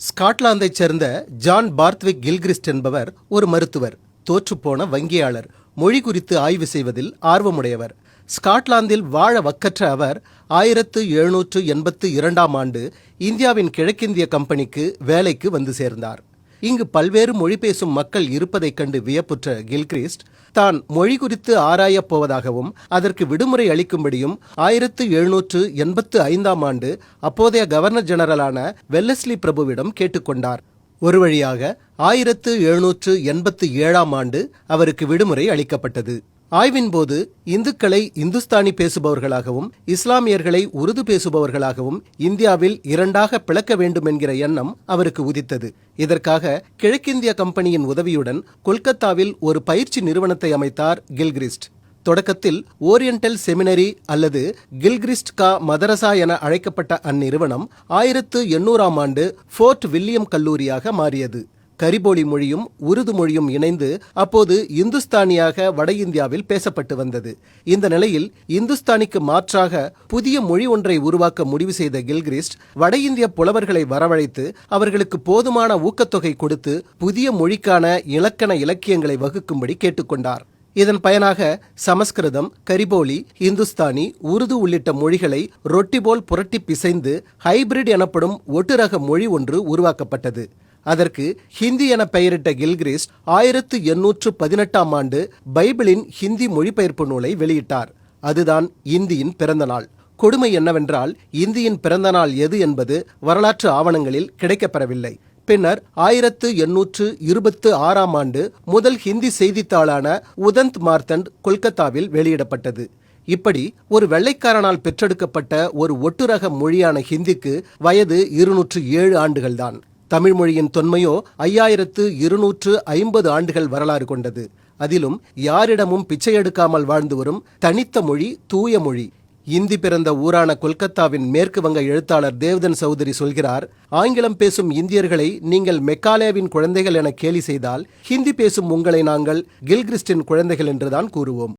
ஸ்காட்லாந்தைச் சேர்ந்த John பார்த்விக் Gilchrist என்பவர் ஒரு மருத்துவர், தோற்றுப்போன வங்கியாளர், மொழி குறித்து ஆய்வு செய்வதில் ஆர்வமுடையவர். ஸ்காட்லாந்தில் வாழ வக்கற்ற அவர் 1782ஆம் ஆண்டு இந்தியாவின் கிழக்கிந்திய கம்பெனிக்கு வேலைக்கு வந்து சேர்ந்தார். இங்கு பல்வேறு மொழி பேசும் மக்கள் இருப்பதைக் கண்டு வியப்புற்ற கில்கிறிஸ்ட் தான் மொழி குறித்து ஆராயப் போவதாகவும் அதற்கு விடுமுறை அளிக்கும்படியும் 1785ஆம் ஆண்டு அப்போதைய கவர்னர் ஜெனரலான வெல்லஸ்லி பிரபுவிடம் கேட்டுக்கொண்டார். ஒரு வழியாக 1787ஆம் ஆண்டு அவருக்கு விடுமுறை அளிக்கப்பட்டது. ஆய்வின் போது இந்துக்களை இந்துஸ்தானி பேசுபவர்களாகவும் இஸ்லாமியர்களை உருது பேசுபவர்களாகவும் இந்தியாவில் இரண்டாக பிளக்க வேண்டும் என்கிற எண்ணம் அவருக்கு உதித்தது. இதற்காக கிழக்கிந்திய கம்பெனியின் உதவியுடன் கொல்கத்தாவில் ஒரு பயிற்சி நிறுவனத்தை அமைத்தார் கில்கிறிஸ்ட். தொடக்கத்தில் ஓரியண்டல் செமினரி அல்லது கில்கிறிஸ்ட் கா மதரசா என அழைக்கப்பட்ட அந்நிறுவனம் 1800ஆம் ஆண்டு ஃபோர்ட் வில்லியம் கல்லூரியாக மாறியது. கரிபோலி மொழியும் உருது மொழியும் இணைந்து அப்போது இந்துஸ்தானியாக வட இந்தியாவில் பேசப்பட்டு வந்தது. இந்த நிலையில் இந்துஸ்தானிக்கு மாற்றாக புதிய மொழி ஒன்றை உருவாக்க முடிவு செய்த கில்கிறிஸ்ட் வட இந்திய புலவர்களை வரவழைத்து அவர்களுக்கு போதுமான ஊக்கத்தொகை கொடுத்து புதிய மொழிக்கான இலக்கண இலக்கியங்களை வகுக்கும்படி கேட்டுக்கொண்டார். இதன் பயனாக சமஸ்கிருதம், கரிபோலி, இந்துஸ்தானி, உருது உள்ளிட்ட மொழிகளை ரொட்டி போல் புரட்டி பிசைந்து ஹைபிரிட் எனப்படும் ஒட்டுரக மொழி ஒன்று உருவாக்கப்பட்டது. அதற்கு ஹிந்தி என பெயரிட்ட கில்கிறிஸ்ட் 1818ஆம் ஆண்டு பைபிளின் ஹிந்தி மொழிபெயர்ப்பு நூலை வெளியிட்டார். அதுதான் இந்தியின் பிறந்த நாள். கொடுமை என்னவென்றால் இந்தியின் பிறந்த நாள் எது என்பது வரலாற்று ஆவணங்களில் கிடைக்கப்பெறவில்லை. பின்னர் 1826ஆம் ஆண்டு முதல் ஹிந்தி செய்தித்தாளான உதந்த் மார்த்தண்ட் கொல்கத்தாவில் வெளியிடப்பட்டது. இப்படி ஒரு வெள்ளைக்காரனால் பெற்றெடுக்கப்பட்ட ஒரு ஒட்டுரக மொழியான ஹிந்திக்கு வயது 207 ஆண்டுகள்தான். தமிழ் மொழியின் தொன்மையோ 5250 ஆண்டுகள் வரலாறு கொண்டது. அதிலும் யாரிடமும் பிச்சை எடுக்காமல் வாழ்ந்து வரும் தனித்த மொழி தூய மொழி. இந்தி பிறந்த ஊரான கொல்கத்தாவின் மேற்கு வங்க எழுத்தாளர் தேவ்தன் சௌதரி சொல்கிறார், ஆங்கிலம் பேசும் இந்தியர்களை நீங்கள் மெக்காலேவின் குழந்தைகள் என கேலி செய்தால் ஹிந்தி பேசும் உங்களை நாங்கள் கில்கிறிஸ்டின் குழந்தைகள் என்றுதான் கூறுவோம்.